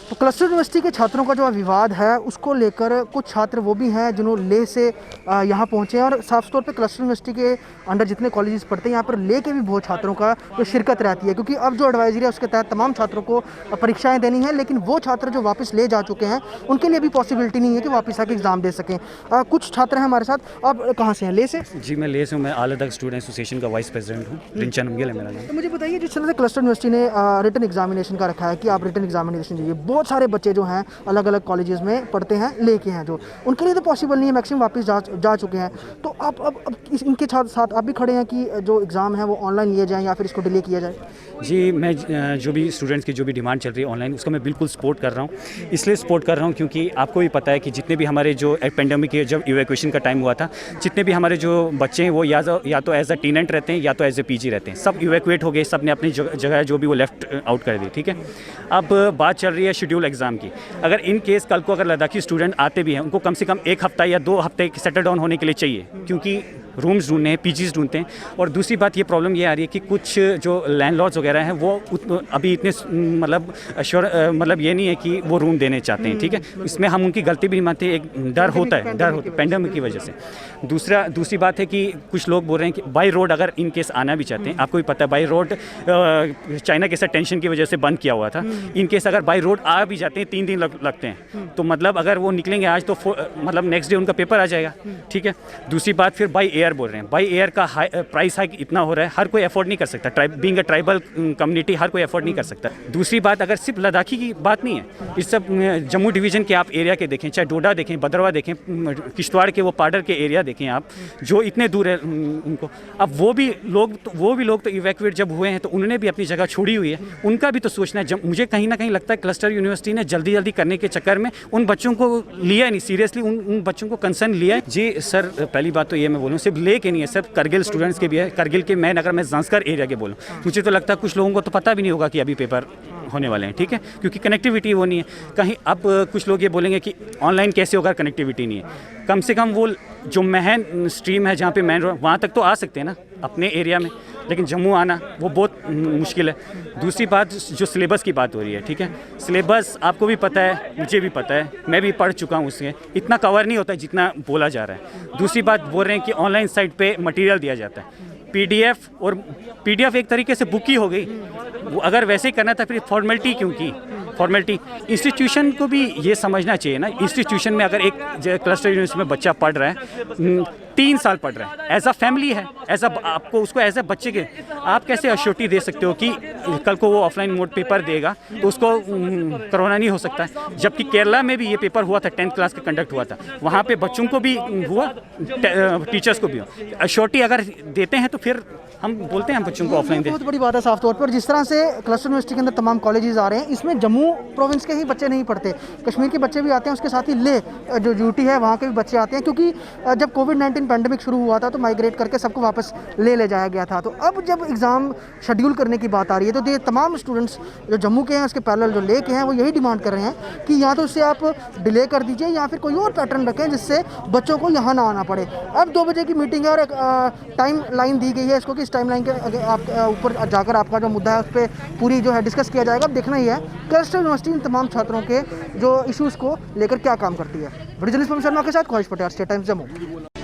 तो cluster university के छात्रों का जो विवाद है उसको लेकर कुछ छात्र वो भी हैं जिन्होंने लेह से यहाँ पहुँचे हैं, और साफ तौर पे क्लस्टर यूनिवर्सिटी के अंडर जितने कॉलेजेस पढ़ते हैं यहाँ पर लेह के भी बहुत छात्रों का जो शिरकत रहती है, क्योंकि अब जो एडवाइजरी है उसके तहत तमाम छात्रों को परीक्षाएं देनी है, लेकिन वो छात्र जो वापस ले जा चुके हैं उनके लिए भी पॉसिबिलिटी नहीं है कि वापस आके एग्जाम दे सकें। कुछ छात्र हैं हमारे साथ। अब कहाँ से हैं? लेह से? जी मैं लेह से हूँ। मैं आल तक स्टूडेंट एसोसिएशन का वाइस प्रेसिडेंट हूँ। रिंचन उमगिल है मेरा नाम। तो मुझे बताइए, जिस तरह से क्लस्टर यूनिवर्सिटी ने रिटन एग्जामिनेशन का रखा है कि आप रिटन एग्जामिनेशन दीजिए, बहुत सारे बच्चे जो हैं अलग अलग कॉलेजेस में पढ़ते हैं, लेके हैं जो उनके लिए तो पॉसिबल नहीं है, मैक्सिमम वापस जा चुके हैं। तो आप अब इनके साथ आप भी खड़े हैं कि जो एग्ज़ाम है वो ऑनलाइन लिए जाएँ या फिर इसको डिले किया जाए? जी मैं जो भी स्टूडेंट्स की जो भी डिमांड चल रही है ऑनलाइन, उसका मैं बिल्कुल सपोर्ट कर रहा हूँ। इसलिए सपोर्ट कर रहा हूँ क्योंकि आपको भी पता है कि जितने भी हमारे जो पेंडेमिक के जब इवैक्यूएशन का टाइम हुआ था, जितने भी हमारे जो बच्चे हैं वो या तो एज अ टेनेंट रहते हैं या तो एज ए पीजी रहते हैं, सब इवैक्यूएट हो गए, सब ने अपनी जगह जो भी वो लेफ्ट आउट कर दी। ठीक है, अब बात चल रही है शेड्यूल एग्ज़ाम की। अगर इन केस कल को अगर लद्दाखी स्टूडेंट आते भी हैं, उनको कम से कम 1 हफ्ता या 2 हफ्ते सेटल डाउन होने के लिए चाहिए, क्योंकि रूम्स ढूंढने हैं, पीजीज ढूंढते हैं। और दूसरी बात ये प्रॉब्लम ये आ रही है कि कुछ जो लैंडलॉर्ड्स वगैरह हैं वो अभी इतने मतलब ये नहीं है कि वो रूम देने चाहते हैं। ठीक है, इसमें हम उनकी गलती भी नहीं मानते, एक डर होता है पेंडेमिक की वजह से। दूसरी बात है कि कुछ लोग बोल रहे हैं कि बाई रोड अगर इन केस आना भी चाहते हैं, आपको भी पता है बाई रोड चाइना के साथ टेंशन की वजह से बंद किया हुआ था। इन केस अगर बाई रोड आ भी जाते हैं 3 दिन लगते हैं, तो मतलब अगर वो निकलेंगे आज तो मतलब नेक्स्ट डे उनका पेपर आ जाएगा। ठीक है, दूसरी बात फिर बाई एयर बोल रहे हैं। बाई एयर का प्राइस हाइक इतना हो रहा है, हर कोई अफोर्ड नहीं कर सकता। बीइंग अ ट्राइबल कम्युनिटी हर कोई अफोर्ड नहीं कर सकता। दूसरी बात, अगर सिर्फ लद्दाखी की बात नहीं है, इस सब जम्मू डिवीज़न के आप एरिया के देखें, चाहे डोडा देखें, भद्रवा देखें, किश्तवाड़ के वो पार्डर के एरिया देखें आप, जो इतने दूर है उनको। अब वो भी लोग तो इवैक्यूएट जब हुए हैं तो उन्होंने भी अपनी जगह छोड़ी हुई है, उनका भी तो सोचना है। मुझे कहीं ना कहीं लगता है क्लस्टर यूनिवर्सिटी ने जल्दी करने के चक्कर में उन बच्चों को लिया नहीं सीरियसली, उन बच्चों को कंसर्न लिया है। जी सर, पहली बात तो ये मैं बोलूँ, सिर्फ ले के नहीं है, सिर्फ करगिल स्टूडेंट्स के भी है। करगिल के मैं अगर मैं ज़ांस्कर एरिया के बोलूँ, मुझे तो लगता है कुछ लोगों को तो पता भी नहीं होगा कि अभी पेपर होने वाले हैं। ठीक है, क्योंकि कनेक्टिविटी वो नहीं है कहीं। अब कुछ लोग ये बोलेंगे कि ऑनलाइन कैसे होगा, कनेक्टिविटी नहीं है। कम से कम वो जो मेन स्ट्रीम है, जहाँ पे मेन रोड, वहाँ तक तो आ सकते हैं ना अपने एरिया में, लेकिन जम्मू आना वो बहुत मुश्किल है। दूसरी बात, जो सिलेबस की बात हो रही है, ठीक है, सिलेबस आपको भी पता है, मुझे भी पता है, मैं भी पढ़ चुका हूँ, उससे इतना कवर नहीं होता है जितना बोला जा रहा है। दूसरी बात बोल रहे हैं कि ऑनलाइन साइट पे मटेरियल दिया जाता है, पीडीएफ, और पीडीएफ एक तरीके से बुक ही हो गई। वो अगर वैसे ही करना था फिर फॉर्मेलिटी क्यों की? फॉर्मेलिटी इंस्टीट्यूशन को भी ये समझना चाहिए ना। इंस्टीट्यूशन में अगर एक क्लस्टर यूनिवर्सिटी में बच्चा पढ़ रहा है, 3 साल पढ़ रहा है, एज अ फैमिली है, आपको उसको एज अ बच्चे के आप कैसे अश्योरिटी दे सकते हो कि कल को वो ऑफलाइन मोड पेपर देगा तो उसको कोरोना नहीं हो सकता है? जबकि केरला में भी ये पेपर हुआ था, 10th क्लास का कंडक्ट हुआ था, वहाँ पे बच्चों को भी हुआ, टीचर्स को भी हुआ। अश्योरिटी अगर देते हैं तो फिर हम बोलते हैं हम बच्चों को ऑफलाइन दें। बहुत बड़ी बात है साफ तौर पर। जिस तरह से क्लस्टर यूनिवर्सिटी के अंदर तमाम कॉलेजेस आ रहे हैं, इसमें जम्मू प्रोविंस के ही बच्चे नहीं पढ़ते, कश्मीर के बच्चे भी आते हैं, उसके साथ ही लेह जो यूटी है वहाँ के भी बच्चे आते हैं, क्योंकि जब कोविड-19 पैंडेमिक शुरू हुआ था तो माइग्रेट करके सबको वापस ले जाया गया था। तो अब जब एग्ज़ाम शेड्यूल करने की बात आ रही है तो ये तमाम स्टूडेंट्स जो जम्मू के हैं, उसके पैरेलल जो लेह के हैं, वो यही डिमांड कर रहे हैं कि या तो उससे आप डिले कर दीजिए या फिर कोई और पैटर्न रखें जिससे बच्चों को यहाँ ना आना पड़े। अब 2 बजे की मीटिंग है और एक टाइम लाइन दी गई है इसको कि इस टाइम लाइन के आप ऊपर जाकर आपका जो मुद्दा है उस पर पूरी जो है डिस्कस किया जाएगा। अब देखना ही है क्लस्टर यूनिवर्सिटी इन तमाम छात्रों के जो इश्यूज़ को लेकर क्या काम करती है। वीडियो जर्नलिस्ट शर्मा के साथ ख्वाहिश पटेल, स्टेट टाइम्स जम्मू।